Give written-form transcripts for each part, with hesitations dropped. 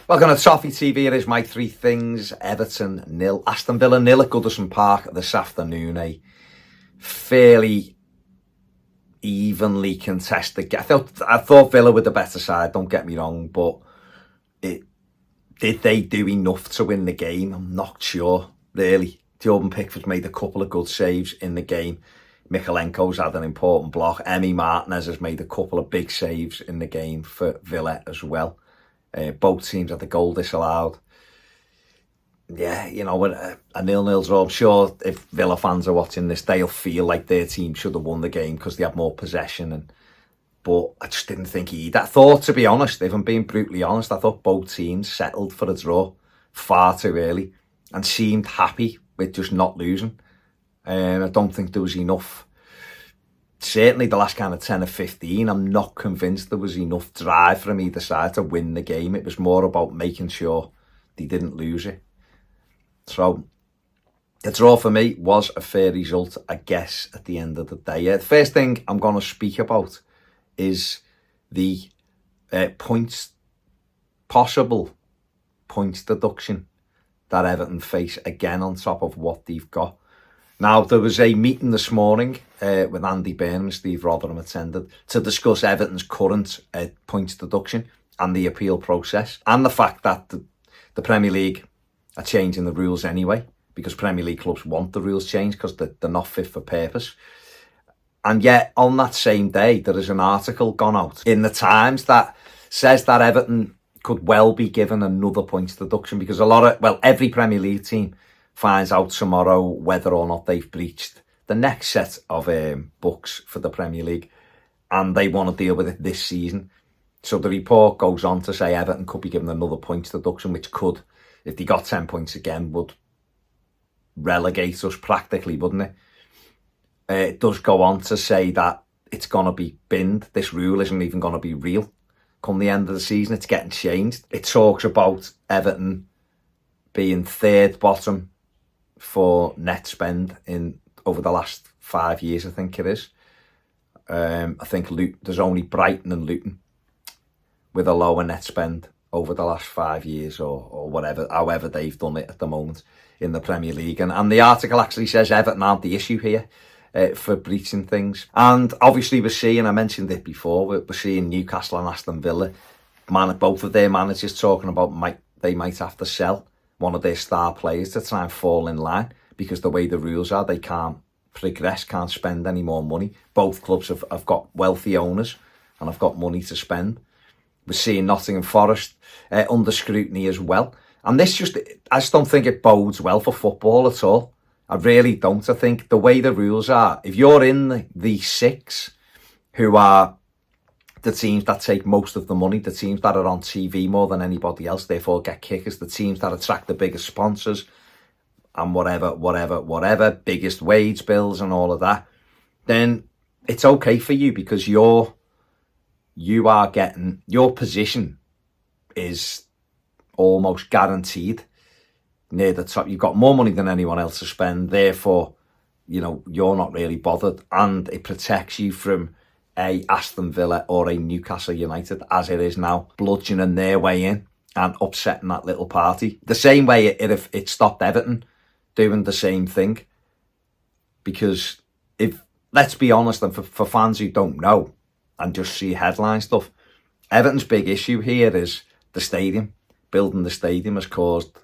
Welcome to Toffee TV. It is my three things. Everton 0, Aston Villa 0 at Goodison Park this afternoon. A fairly evenly contested game. I thought Villa were the better side, don't get me wrong, but did they do enough to win the game? I'm not sure, really. Jordan Pickford made a couple of good saves in the game. Mikalenko's had an important block. Emi Martinez has made a couple of big saves in the game for Villa as well. Both teams had the goal disallowed. Yeah, you know, a 0-0 draw. I'm sure if Villa fans are watching this, they'll feel like their team should have won the game because they had more possession. But I just didn't think I thought, to be honest, if I'm being brutally honest, I thought both teams settled for a draw far too early and seemed happy with just not losing. I don't think there was enough. Certainly the last kind of 10 or 15, I'm not convinced there was enough drive from either side to win the game. It was more about making sure they didn't lose it. So the draw for me was a fair result, I guess, at the end of the day. The first thing I'm going to speak about is the possible points deduction that Everton face again on top of what they've got. Now, there was a meeting this morning with Andy Byrne and Steve Rotherham attended to discuss Everton's current points deduction and the appeal process, and the fact that the Premier League are changing the rules anyway, because Premier League clubs want the rules changed because they're not fit for purpose. And yet, on that same day, there is an article gone out in the Times that says that Everton could well be given another points deduction because every Premier League team finds out tomorrow whether or not they've breached the next set of books for the Premier League, and they want to deal with it this season. So the report goes on to say Everton could be given another points deduction, which could, if they got 10 points again, would relegate us practically, wouldn't it? It does go on to say that it's going to be binned. This rule isn't even going to be real. Come the end of the season, it's getting changed. It talks about Everton being third bottom for net spend over the last 5 years, I think it is. I think there's only Brighton and Luton with a lower net spend over the last 5 years or whatever, however they've done it at the moment in the Premier League. And the article actually says Everton aren't the issue here for breaching things. And obviously we're seeing, I mentioned it before, we're seeing Newcastle and Aston Villa, both of their managers talking about they might have to sell one of their star players to try and fall in line, because the way the rules are, they can't progress, can't spend any more money. Both clubs have got wealthy owners and have got money to spend. We're seeing Nottingham Forest under scrutiny as well. And I just don't think it bodes well for football at all. I really don't. I think the way the rules are, if you're in the six who are the teams that take most of the money, the teams that are on TV more than anybody else, therefore get kickers, the teams that attract the biggest sponsors and whatever, biggest wage bills and all of that, then it's okay for you because you are getting, your position is almost guaranteed near the top. You've got more money than anyone else to spend, therefore, you know, you're not really bothered, and it protects you from a Aston Villa or a Newcastle United, as it is now, bludgeoning their way in and upsetting that little party. The same way it stopped Everton doing the same thing. Because let's be honest, and for fans who don't know and just see headline stuff, Everton's big issue here is the stadium. Building the stadium has caused,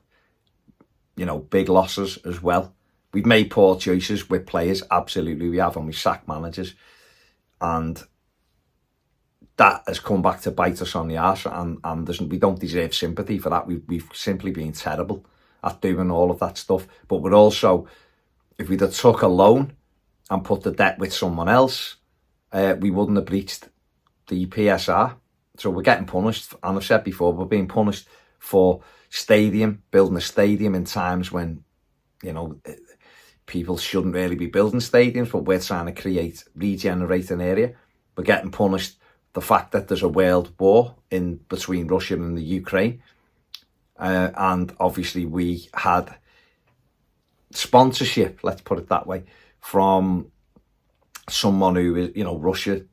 you know, big losses as well. We've made poor choices with players, absolutely we have, and we sacked managers. And that has come back to bite us on the arse, and we don't deserve sympathy for that. We've simply been terrible at doing all of that stuff. But we're also, if we'd have took a loan and put the debt with someone else, we wouldn't have breached the PSR. So we're getting punished, and I've said before, we're being punished for building a stadium in times when, you know, people shouldn't really be building stadiums, but we're trying to regenerate an area. We're getting punished the fact that there's a world war between Russia and the Ukraine. And obviously we had sponsorship, let's put it that way, from someone who is, you know, Russia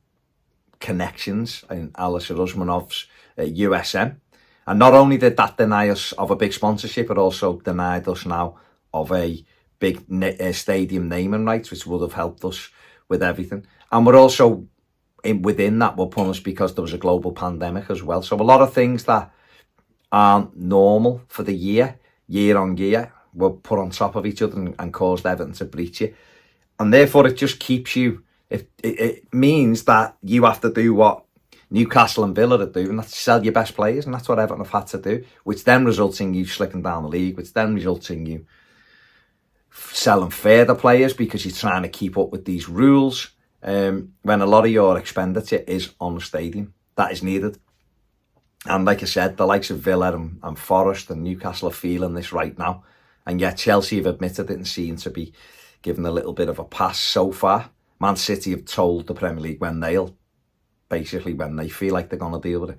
connections in Alisher Usmanov's USM. And not only did that deny us of a big sponsorship, it also denied us now of a big stadium naming rights, which would have helped us with everything. And we're also, within that, we're punished because there was a global pandemic as well. So a lot of things that aren't normal for the year on year, were put on top of each other and caused Everton to breach it. And therefore it just keeps you, it means that you have to do what Newcastle and Villa are doing, that's sell your best players, and that's what Everton have had to do, which then results in you slicking down the league, which then results in you selling further players because you're trying to keep up with these rules, when a lot of your expenditure is on the stadium. That is needed. And like I said, the likes of Villa and Forest and Newcastle are feeling this right now. And yet Chelsea have admitted it and seem to be given a little bit of a pass so far. Man City have told the Premier League when they feel like they're going to deal with it.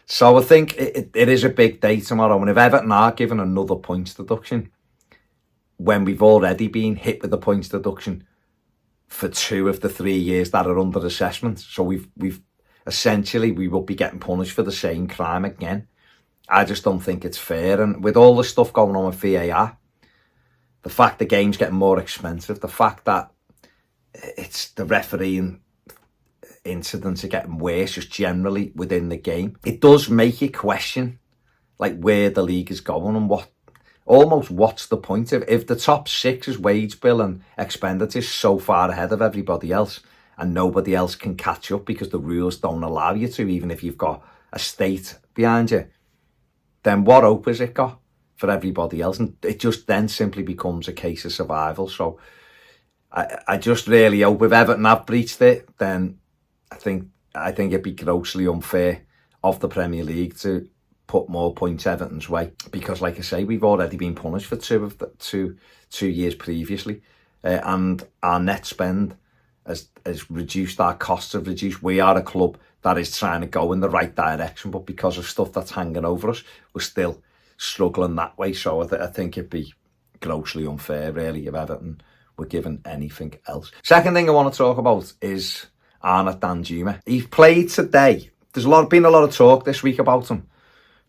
So I think it is a big day tomorrow. And if Everton are given another points deduction, when we've already been hit with the points deduction for 2 of the 3 years that are under assessment, so we've essentially, we will be getting punished for the same crime again. I just don't think it's fair. And with all the stuff going on with VAR, the fact the game's getting more expensive, the fact that it's the refereeing incidents are getting worse just generally within the game, it does make you question like where the league is going and what's the point of if the top 6's wage bill and expenditure is so far ahead of everybody else and nobody else can catch up because the rules don't allow you to, even if you've got a state behind you, then what hope has it got for everybody else? And it just then simply becomes a case of survival. So I just really hope if Everton have breached it, then I think it'd be grossly unfair of the Premier League to put more points Everton's way, because like I say, we've already been punished for 2 years previously, and our net spend has reduced, our costs have reduced. We are a club that is trying to go in the right direction, but because of stuff that's hanging over us, we're still struggling that way. So I think it'd be grossly unfair really if Everton were given anything else. Second thing I want to talk about is Arnaut Danjuma. He's played today. There's been a lot of talk this week about him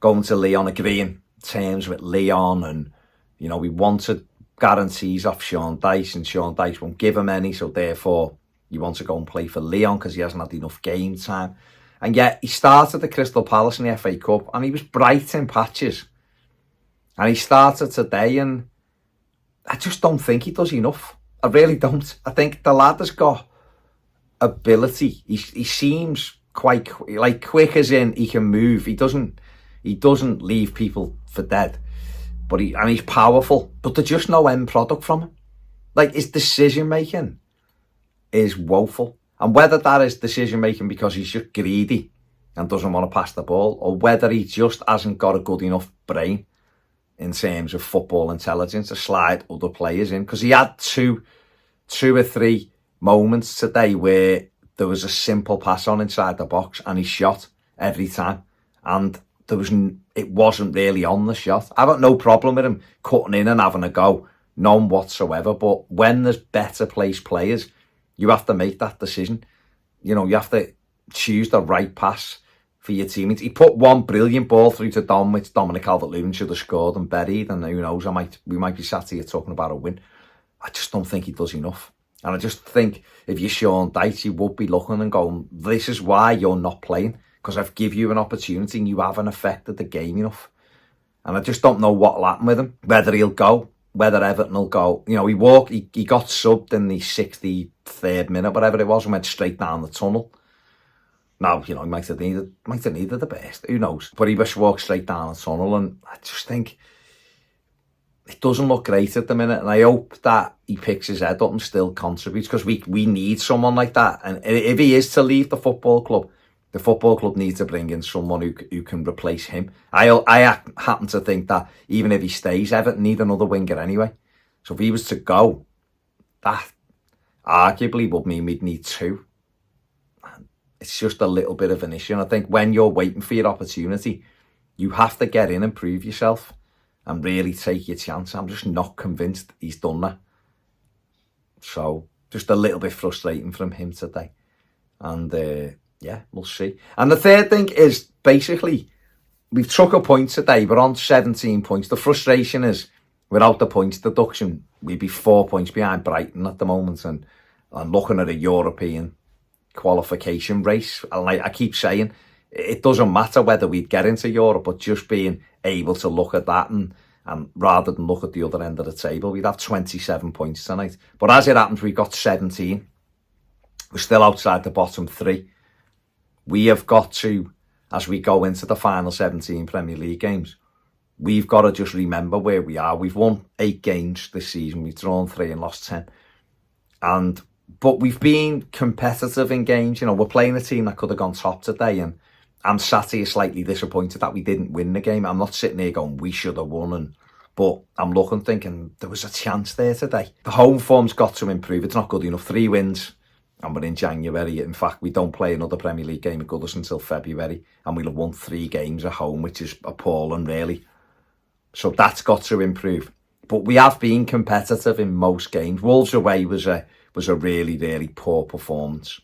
going to Lyon, agreeing terms with Lyon, and we wanted guarantees off Sean Dyche, and Sean Dyche won't give him any, so therefore he wants to go and play for Lyon because he hasn't had enough game time. And yet he started at Crystal Palace in the FA Cup and he was bright in patches, and he started today, and I just don't think he does enough. I really don't. I think the lad has got ability. He seems quite quick, as in he can move. He doesn't leave people for dead, but he's powerful. But there's just no end product from him. Like, his decision making is woeful, and whether that is decision making because he's just greedy and doesn't want to pass the ball, or whether he just hasn't got a good enough brain in terms of football intelligence to slide other players in, because he had two or three moments today where there was a simple pass on inside the box and he shot every time, and it wasn't really on the shot. I've got no problem with him cutting in and having a go, none whatsoever, but when there's better placed players, you have to make that decision. You have to choose the right pass for your teammates. He put one brilliant ball through to Dom, which Dominic Calvert-Lewin should have scored and buried, and who knows, we might be sat here talking about a win. I just don't think he does enough. And I just think if you're Sean Dyche, you would be looking and going, this is why you're not playing, because I've give you an opportunity and you haven't affected the game enough. And I just don't know what'll happen with him, whether he'll go, whether Everton will go. He got subbed in the 63rd minute, whatever it was, and went straight down the tunnel. Now, he might have needed the best, who knows? But he just walked straight down the tunnel, and I just think it doesn't look great at the minute. And I hope that he picks his head up and still contributes, because we need someone like that. And if he is to leave the football club needs to bring in someone who can replace him. I happen to think that even if he stays, Everton need another winger anyway. So if he was to go, that arguably would mean we'd need 2. It's just a little bit of an issue. And I think when you're waiting for your opportunity, you have to get in and prove yourself and really take your chance. I'm just not convinced he's done that. So just a little bit frustrating from him today. And yeah, we'll see. And the third thing is basically we've took a point today. We're on 17 points. The frustration is, without the points deduction, we'd be 4 points behind Brighton at the moment, and looking at a European qualification race. And like I keep saying, it doesn't matter whether we'd get into Europe, but just being able to look at that and rather than look at the other end of the table, we'd have 27 points tonight. But as it happens, we've got 17. We're still outside the bottom 3. We have got to, as we go into the final 17 Premier League games, we've got to just remember where we are. We've won 8 games this season. We've drawn 3 and lost 10. But we've been competitive in games. You know, we're playing a team that could have gone top today, and I'm sat here slightly disappointed that we didn't win the game. I'm not sitting here going, we should have won. But I'm looking, thinking, there was a chance there today. The home form's got to improve. It's not good enough. 3 wins, and we're in January. In fact, we don't play another Premier League game at Goodison until February, and we'll have won 3 games at home, which is appalling, really. So that's got to improve. But we have been competitive in most games. Wolves away was a really, really poor performance.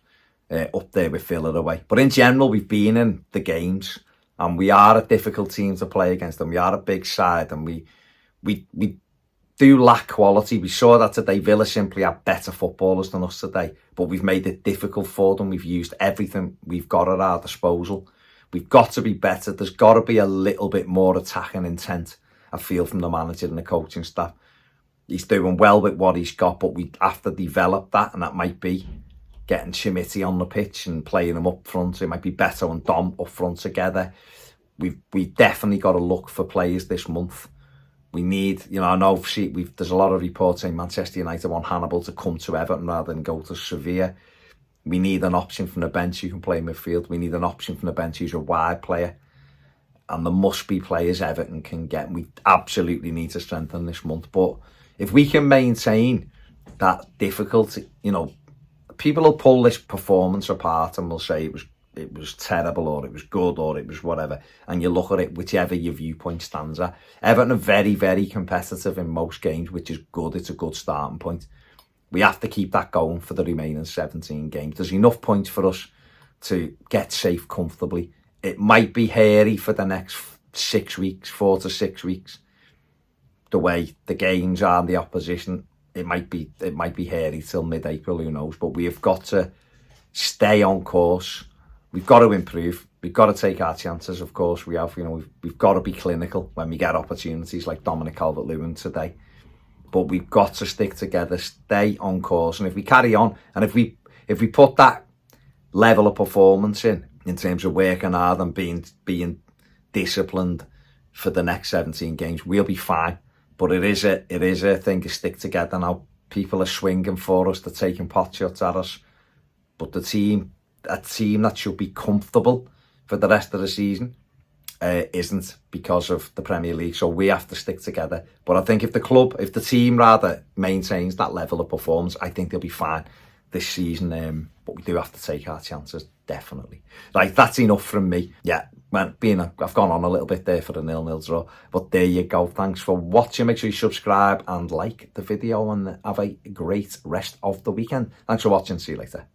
Up there with Villa away. But in general, we've been in the games, and we are a difficult team to play against, and we are a big side, and we do lack quality. We saw that today. Villa simply have better footballers than us today, but we've made it difficult for them. We've used everything we've got at our disposal. We've got to be better. There's got to be a little bit more attacking intent, I feel, from the manager and the coaching staff. He's doing well with what he's got, but we have to develop that, and that might be getting Chimiti on the pitch and playing him up front. It might be Beto and Dom up front together. We've definitely got to look for players this month. We need, you know, I know there's a lot of reports saying Manchester United want Hannibal to come to Everton rather than go to Sevilla. We need an option from the bench who can play midfield. We need an option from the bench who's a wide player. And there must be players Everton can get. We absolutely need to strengthen this month. But if we can maintain that difficulty, you know, people will pull this performance apart and will say it was terrible, or it was good, or it was whatever. And you look at it, whichever your viewpoint stands at. Everton are very, very competitive in most games, which is good. It's a good starting point. We have to keep that going for the remaining 17 games. There's enough points for us to get safe comfortably. It might be hairy for the next 6 weeks, 4 to 6 weeks. The way the games are and the opposition, it might be hairy till mid-April, who knows. But we have got to stay on course. We've got to improve. We've got to take our chances, of course. We have, you know, we've got to be clinical when we get opportunities like Dominic Calvert-Lewin today. But we've got to stick together, stay on course. And if we carry on, and if we put that level of performance in terms of working hard and being disciplined for the next 17 games, we'll be fine. But it is a thing to stick together now. People are swinging for us, they're taking pot shots at us. But a team that should be comfortable for the rest of the season isn't, because of the Premier League. So we have to stick together. But I think if the team rather maintains that level of performance, I think they'll be fine this season. But we do have to take our chances, definitely. Right, that's enough from me. Yeah, I've gone on a little bit there for the 0-0 draw. But there you go. Thanks for watching. Make sure you subscribe and like the video, and have a great rest of the weekend. Thanks for watching. See you later.